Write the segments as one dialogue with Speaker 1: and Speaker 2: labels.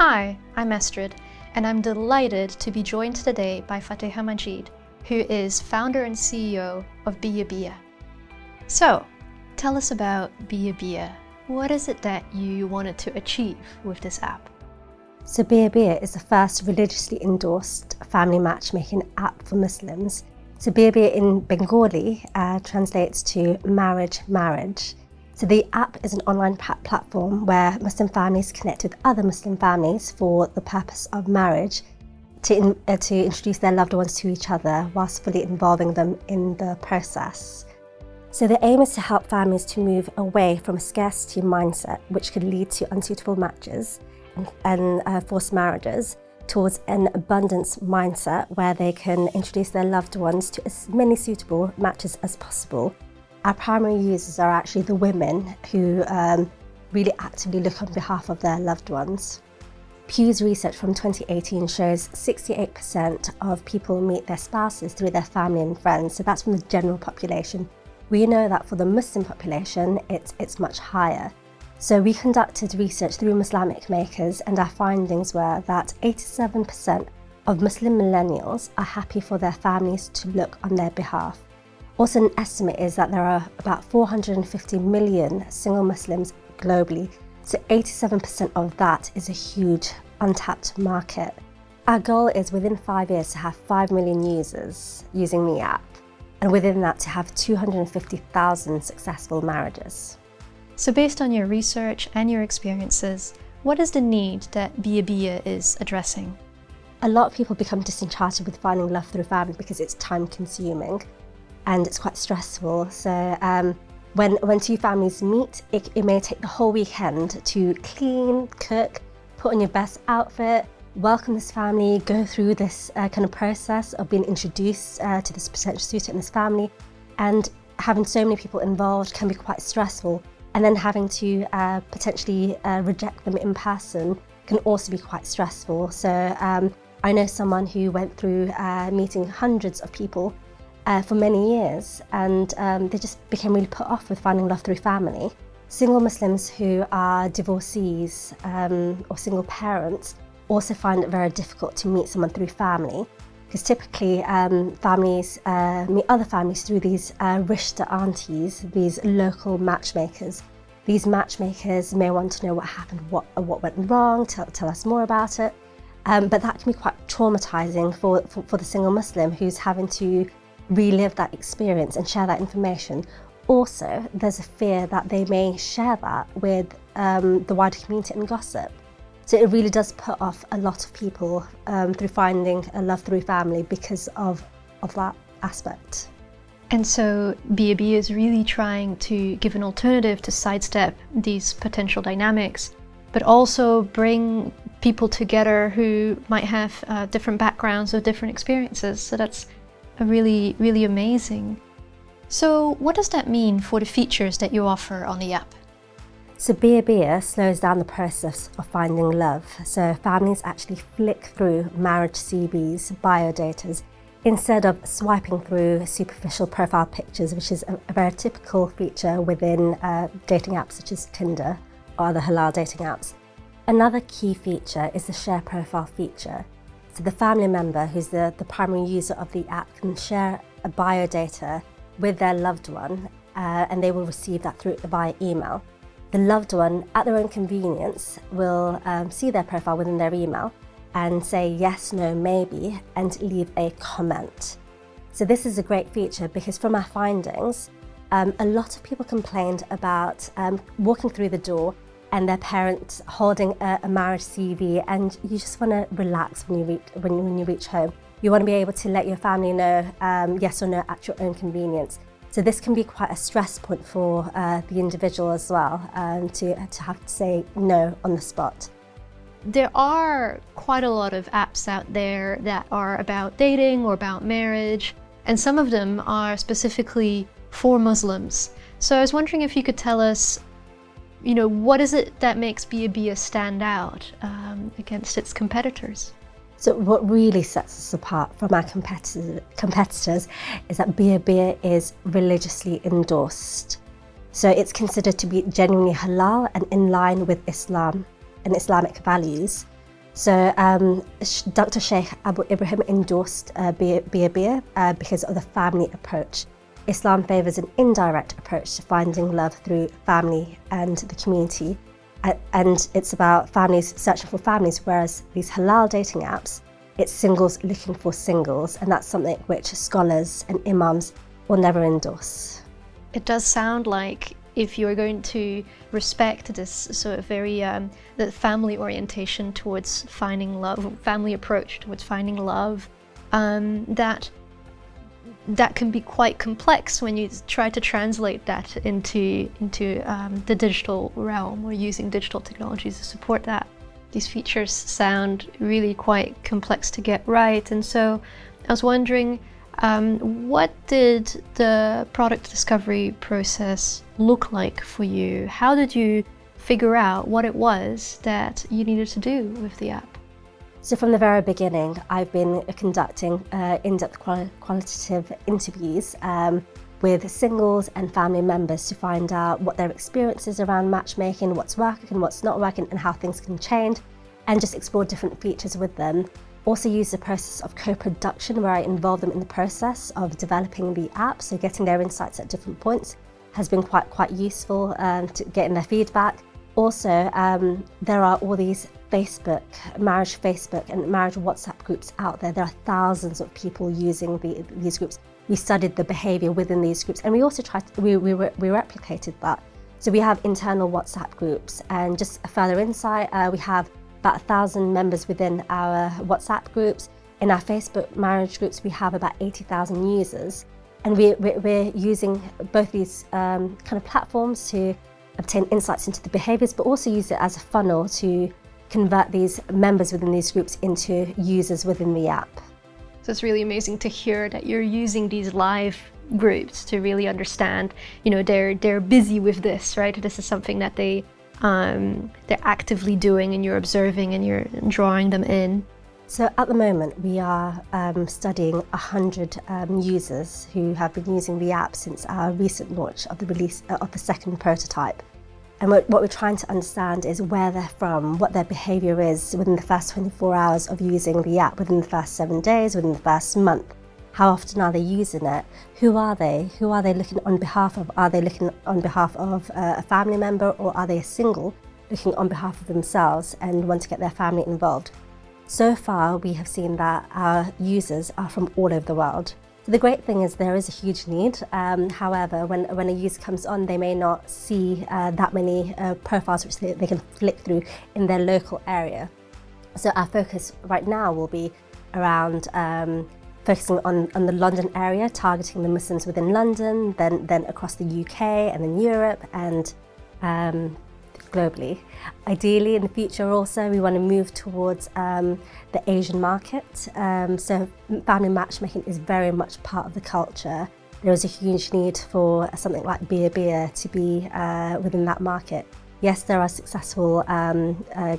Speaker 1: Hi, I'm Astrid, and I'm delighted to be joined today by Fateha Majid, who is founder and CEO of BiyeBiye. So, tell us about BiyeBiye. What is it that you wanted to achieve with this app?
Speaker 2: So BiyeBiye is the first religiously endorsed family matchmaking app for Muslims. So BiyeBiye in Bengali translates to marriage. So the app is an online platform where Muslim families connect with other Muslim families for the purpose of marriage to introduce their loved ones to each other whilst fully involving them in the process. So the aim is to help families to move away from a scarcity mindset, which could lead to unsuitable matches and forced marriages, towards an abundance mindset where they can introduce their loved ones to as many suitable matches as possible. Our primary users are actually the women who really actively look on behalf of their loved ones. Pew's research from 2018 shows 68% of people meet their spouses through their family and friends, so that's from the general population. We know that for the Muslim population, it's much higher. So we conducted research through Islamic makers, and our findings were that 87% of Muslim millennials are happy for their families to look on their behalf. Also, an estimate is that there are about 450 million single Muslims globally, so 87% of that is a huge untapped market. Our goal is within 5 years to have 5 million users using the app, and within that to have 250,000 successful marriages.
Speaker 1: So based on your research and your experiences, what is the need that BiyeBiye is addressing?
Speaker 2: A lot of people become disenchanted with finding love through family because it's time consuming and it's quite stressful. So when two families meet, it may take the whole weekend to clean, cook, put on your best outfit, welcome this family, go through this kind of process of being introduced to this potential suitor and this family, and having so many people involved can be quite stressful. And then having to potentially reject them in person can also be quite stressful. So I know someone who went through meeting hundreds of people for many years, and they just became really put off with finding love through family. Single Muslims who are divorcees or single parents also find it very difficult to meet someone through family, because typically families meet other families through these rishta aunties, these local matchmakers. These matchmakers may want to know what happened, what went wrong, tell us more about it. But that can be quite traumatizing for the single Muslim who's having to relive that experience and share that information. Also, there's a fear that they may share that with the wider community and gossip. So it really does put off a lot of people through finding a love through family because of that aspect.
Speaker 1: And so BiyeBiye is really trying to give an alternative to sidestep these potential dynamics, but also bring people together who might have different backgrounds or different experiences. So that's really, really amazing. So what does that mean for the features that you offer on the app?
Speaker 2: So BiyeBiye slows down the process of finding love. So families actually flick through marriage CVs, biodatas, instead of swiping through superficial profile pictures, which is a very typical feature within dating apps such as Tinder or other halal dating apps. Another key feature is the share profile feature. So the family member, who's the primary user of the app, can share a biodata with their loved one, and they will receive that via email. The loved one, at their own convenience, will see their profile within their email and say yes, no, maybe, and leave a comment. So this is a great feature because from our findings, a lot of people complained about walking through the door and their parents holding a marriage CV, and you just want to relax when you reach home. You want to be able to let your family know yes or no at your own convenience. So this can be quite a stress point for the individual as well, to have to say no on the spot.
Speaker 1: There are quite a lot of apps out there that are about dating or about marriage, and some of them are specifically for Muslims. So I was wondering if you could tell us, what is it that makes BiyeBiye stand out against its competitors?
Speaker 2: So what really sets us apart from our competitors is that BiyeBiye is religiously endorsed. So it's considered to be genuinely halal and in line with Islam and Islamic values. So Dr. Sheikh Abu Ibrahim endorsed BiyeBiye because of the family approach. Islam favours an indirect approach to finding love through family and the community. And it's about families searching for families, whereas these halal dating apps, it's singles looking for singles, and that's something which scholars and imams will never endorse.
Speaker 1: It does sound like if you're going to respect this sort of very the family orientation towards finding love, family approach towards finding love, that can be quite complex when you try to translate that into the digital realm, or using digital technologies to support that. These features sound really quite complex to get right, and so I was wondering, what did the product discovery process look like for you? How did you figure out what it was that you needed to do with the app?
Speaker 2: So from the very beginning, I've been conducting in-depth qualitative interviews with singles and family members to find out what their experiences around matchmaking, what's working, what's not working, and how things can change, and just explore different features with them. Also use the process of co-production, where I involve them in the process of developing the app, so getting their insights at different points has been quite useful to getting their feedback. Also, there are all these marriage Facebook and marriage WhatsApp groups out there. There are thousands of people using these groups. We studied the behaviour within these groups, and we also we replicated that. So we have internal WhatsApp groups, and just a further insight, we have about 1,000 members within our WhatsApp groups. In our Facebook marriage groups, we have about 80,000 users, and we're using both these kind of platforms to obtain insights into the behaviours, but also use it as a funnel to convert these members within these groups into users within the app.
Speaker 1: So it's really amazing to hear that you're using these live groups to really understand, they're busy with this, right? This is something that they're actively doing, and you're observing and you're drawing them in.
Speaker 2: So at the moment, we are studying 100 users who have been using the app since our recent launch of the release of the second prototype. And what we're trying to understand is where they're from, what their behaviour is within the first 24 hours of using the app, within the first 7 days, within the first month. How often are they using it? Who are they? Who are they looking on behalf of? Are they looking on behalf of a family member, or are they a single looking on behalf of themselves and want to get their family involved? So far, we have seen that our users are from all over the world. So the great thing is there is a huge need. However, when a user comes on, they may not see that many profiles which they can flick through in their local area. So our focus right now will be around focusing on the London area, targeting the Muslims within London, then across the UK, and then Europe, and globally. Ideally, in the future also, we want to move towards the Asian market. So family matchmaking is very much part of the culture. There is a huge need for something like BiyeBiye to be within that market. Yes, there are successful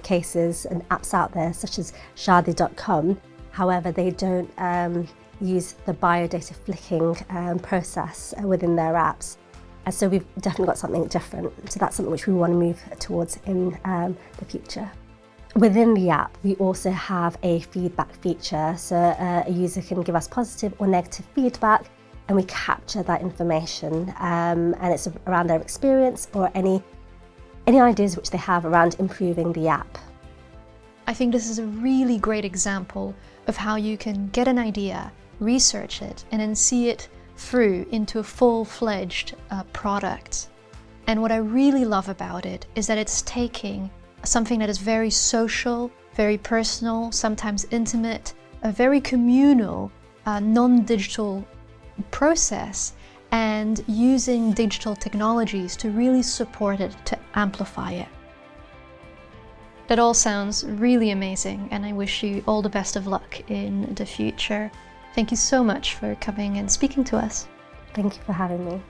Speaker 2: cases and apps out there, such as Shadi.com. However, they don't use the biodata flicking process within their apps. And so we've definitely got something different. So that's something which we want to move towards in the future. Within the app, we also have a feedback feature. So a user can give us positive or negative feedback, and we capture that information. And it's around their experience or any ideas which they have around improving the app.
Speaker 1: I think this is a really great example of how you can get an idea, research it, and then see it through into a full-fledged product. And what I really love about it is that it's taking something that is very social, very personal, sometimes intimate, a very communal, non-digital process, and using digital technologies to really support it, to amplify it. That all sounds really amazing, and I wish you all the best of luck in the future. Thank you so much for coming and speaking to us.
Speaker 2: Thank you for having me.